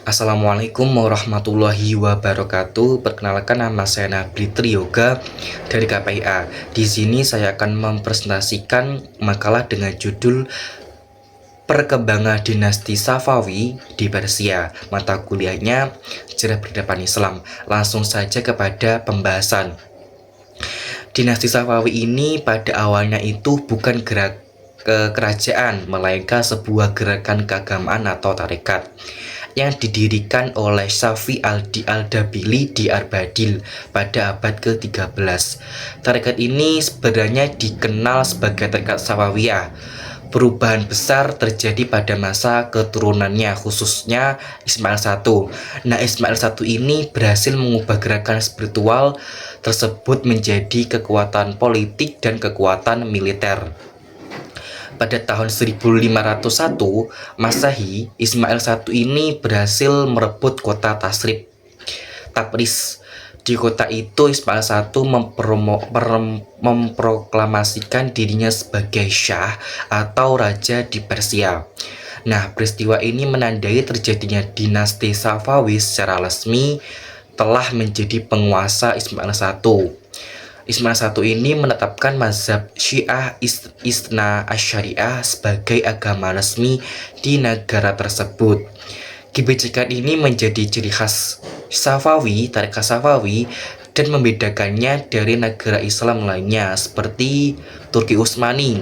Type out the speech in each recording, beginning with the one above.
Assalamualaikum warahmatullahi wabarakatuh. Perkenalkan, nama saya Nabli Triyoga dari KPIA. Di sini saya akan mempresentasikan makalah dengan judul Perkembangan Dinasti Safawi di Persia. Mata kuliahnya Sejarah Peradaban Islam. Langsung saja kepada pembahasan. Dinasti Safawi ini pada awalnya itu bukan kerajaan, melainkan sebuah gerakan keagamaan atau tarekat yang didirikan oleh Safi al-Dabili di Arbadil pada abad ke-13. Tarekat ini sebenarnya dikenal sebagai tarekat Safawiyah. Perubahan besar terjadi pada masa keturunannya, khususnya Ismail I. Nah, Ismail I ini berhasil mengubah gerakan spiritual tersebut menjadi kekuatan politik dan kekuatan militer. Pada tahun 1501 Masehi, Ismail I ini berhasil merebut kota Tabriz. Di kota itu Ismail I memproklamasikan dirinya sebagai Syah atau Raja di Persia. Nah, peristiwa ini menandai terjadinya dinasti Safawi secara resmi telah menjadi penguasa Ismail I. Ismail I ini menetapkan mazhab Syiah Itsna Asyariah sebagai agama resmi di negara tersebut. Kebijakan ini menjadi ciri khas Safawi, tarekat Safawi, dan membedakannya dari negara Islam lainnya seperti Turki Utsmani.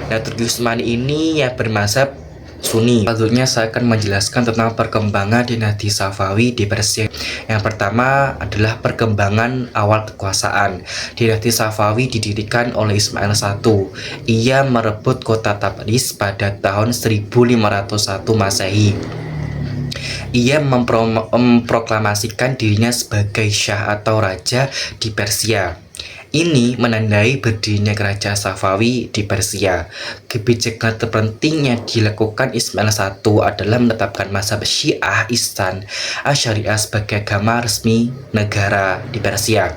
Nah, Turki Utsmani ini ya bermazhab Sunni. Selanjutnya saya akan menjelaskan tentang perkembangan dinasti Safawi di Persia. Yang pertama adalah perkembangan awal kekuasaan. Dinasti Safawi didirikan oleh Ismail I. Ia merebut kota Tabriz pada tahun 1501 Masehi. Ia memproklamasikan dirinya sebagai Syah atau Raja di Persia. Ini menandai berdirinya kerajaan Safawi di Persia. Kebijakan terpenting yang dilakukan Ismail I adalah menetapkan mazhab Syiah Itsna Asyariah sebagai agama resmi negara di Persia.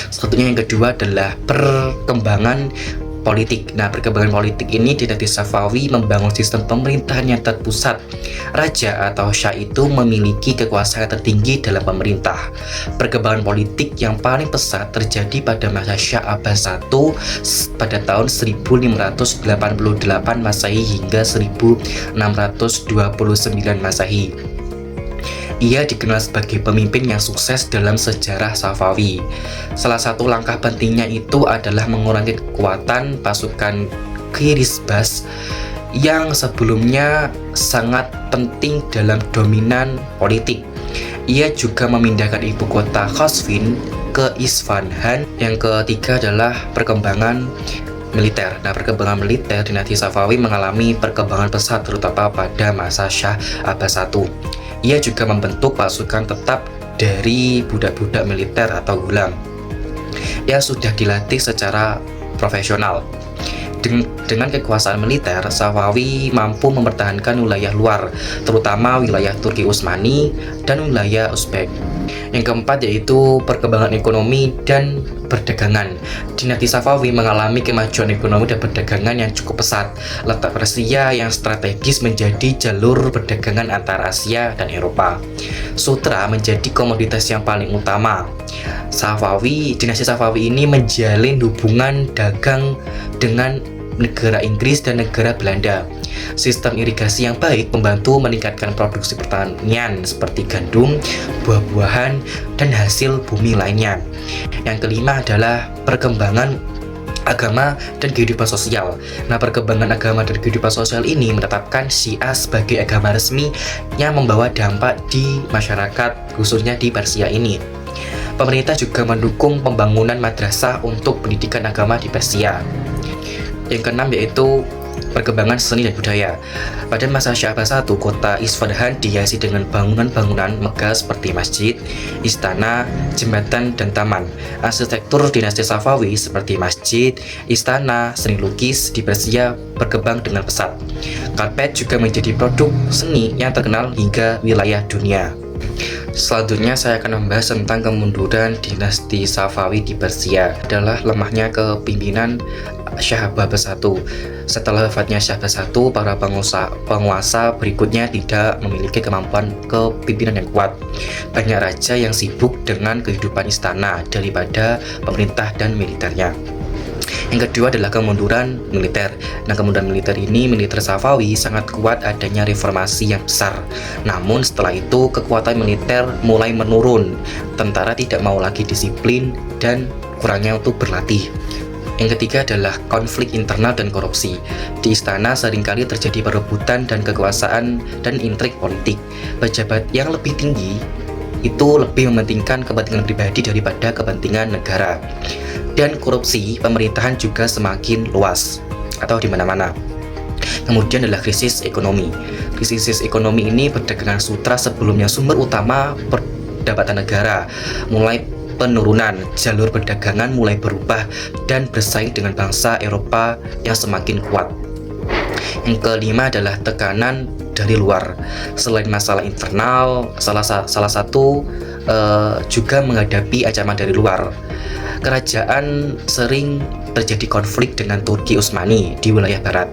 Selanjutnya yang kedua adalah perkembangan politik. Nah, perkembangan politik ini dinasti Safawi membangun sistem pemerintahan yang terpusat. Raja atau Syah itu memiliki kekuasaan tertinggi dalam pemerintah. Perkembangan politik yang paling pesat terjadi pada masa Syah Abbas I pada tahun 1588 Masehi hingga 1629 Masehi. Ia dikenal sebagai pemimpin yang sukses dalam sejarah Safawi. Salah satu langkah pentingnya itu adalah mengurangi kekuatan pasukan Kirisbas yang sebelumnya sangat penting dalam dominan politik. Ia juga memindahkan ibu kota Qazvin ke Isfahan. Yang ketiga adalah perkembangan militer. Nah, perkembangan militer dinasti Safawi mengalami perkembangan pesat terutama pada masa Syah Abbas I. Ia juga membentuk pasukan tetap dari budak-budak militer atau gulam yang sudah dilatih secara profesional. Dengan kekuasaan militer, Safawi mampu mempertahankan wilayah luar, terutama wilayah Turki Utsmani dan wilayah Uzbek. Yang keempat yaitu perkembangan ekonomi dan perdagangan. Dinasti Safawi mengalami kemajuan ekonomi dan perdagangan yang cukup pesat. Letak Persia yang strategis menjadi jalur perdagangan antara Asia dan Eropa. Sutra menjadi komoditas yang paling utama. Dinasti Safawi ini menjalin hubungan dagang dengan negara Inggris dan negara Belanda. Sistem irigasi yang baik membantu meningkatkan produksi pertanian seperti gandum, buah-buahan, dan hasil bumi lainnya. Yang kelima adalah perkembangan agama dan kehidupan sosial. Nah, perkembangan agama dan kehidupan sosial ini menetapkan Syiah sebagai agama resmi yang membawa dampak di masyarakat, khususnya di Persia ini. Pemerintah juga mendukung pembangunan madrasah untuk pendidikan agama di Persia. Yang keenam yaitu perkembangan seni dan budaya. Pada masa Syah Abbas I, kota Isfahan dihiasi dengan bangunan-bangunan megah seperti masjid, istana, jembatan, dan taman. Arsitektur dinasti Safawi seperti masjid, istana, seni lukis di Persia berkembang dengan pesat. Karpet juga menjadi produk seni yang terkenal hingga wilayah dunia. Selanjutnya saya akan membahas tentang kemunduran dinasti Safawi di Persia. Adalah lemahnya kepimpinan Shah Abbas I. Setelah wafatnya Shah Abbas I, para penguasa berikutnya tidak memiliki kemampuan kepemimpinan yang kuat. Banyak raja yang sibuk dengan kehidupan istana daripada pemerintah dan militernya. Yang kedua adalah kemunduran militer. Nah, kemunduran militer ini, militer Safawi sangat kuat adanya reformasi yang besar. Namun setelah itu kekuatan militer mulai menurun. Tentara tidak mau lagi disiplin dan kurangnya untuk berlatih. Yang ketiga adalah konflik internal dan korupsi. Di istana seringkali terjadi perebutan dan kekuasaan dan intrik politik. Pejabat yang lebih tinggi itu lebih mementingkan kepentingan pribadi daripada kepentingan negara. Dan korupsi pemerintahan juga semakin luas atau di mana-mana. Kemudian adalah krisis ekonomi. Krisis ekonomi ini berdasarkan sutra sebelumnya sumber utama pendapatan negara mulai penurunan, jalur perdagangan mulai berubah dan bersaing dengan bangsa Eropa yang semakin kuat. Yang kelima adalah tekanan dari luar. Selain masalah internal, salah satu juga menghadapi ancaman dari luar. Kerajaan sering terjadi konflik dengan Turki Utsmani di wilayah barat.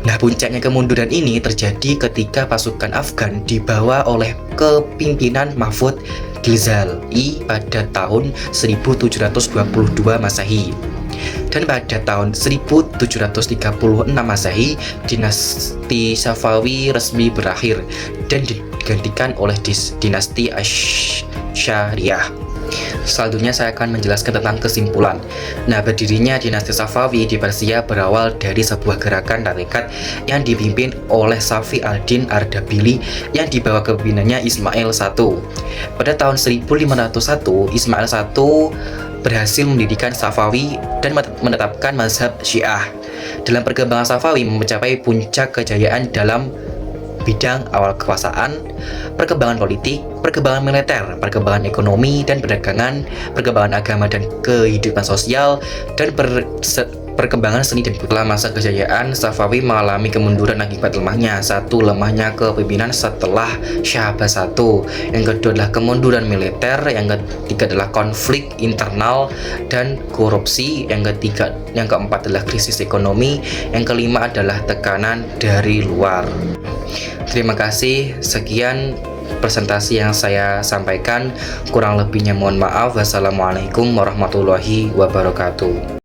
Nah, puncaknya kemunduran ini terjadi ketika pasukan Afgan dibawa oleh kepimpinan Mahfud Ghazali pada tahun 1722 Masehi. Dan pada tahun 1736 Masehi, dinasti Safawi resmi berakhir dan digantikan oleh dinasti Asyariyah. Selanjutnya saya akan menjelaskan tentang kesimpulan. Nah, berdirinya dinasti Safawi di Persia berawal dari sebuah gerakan tarekat yang dipimpin oleh Safi al-Din Ardabili yang dibawa kepemimpinannya Ismail I. Pada tahun 1501, Ismail I berhasil mendirikan Safawi dan menetapkan mazhab Syiah. Dalam perkembangan Safawi mencapai puncak kejayaan dalam bidang awal kekuasaan, perkembangan politik, perkembangan militer, perkembangan ekonomi dan perdagangan, perkembangan agama dan kehidupan sosial, dan perkembangan seni dan budaya. Setelah masa kejayaan, Safawi mengalami kemunduran akibat lemahnya. Satu, lemahnya kepemimpinan setelah Shah Abbas I. Yang kedua adalah kemunduran militer. Yang ketiga adalah konflik internal dan korupsi. Yang keempat adalah krisis ekonomi. Yang kelima adalah tekanan dari luar. Terima kasih. Sekian presentasi yang saya sampaikan. Kurang lebihnya mohon maaf. Wassalamualaikum warahmatullahi wabarakatuh.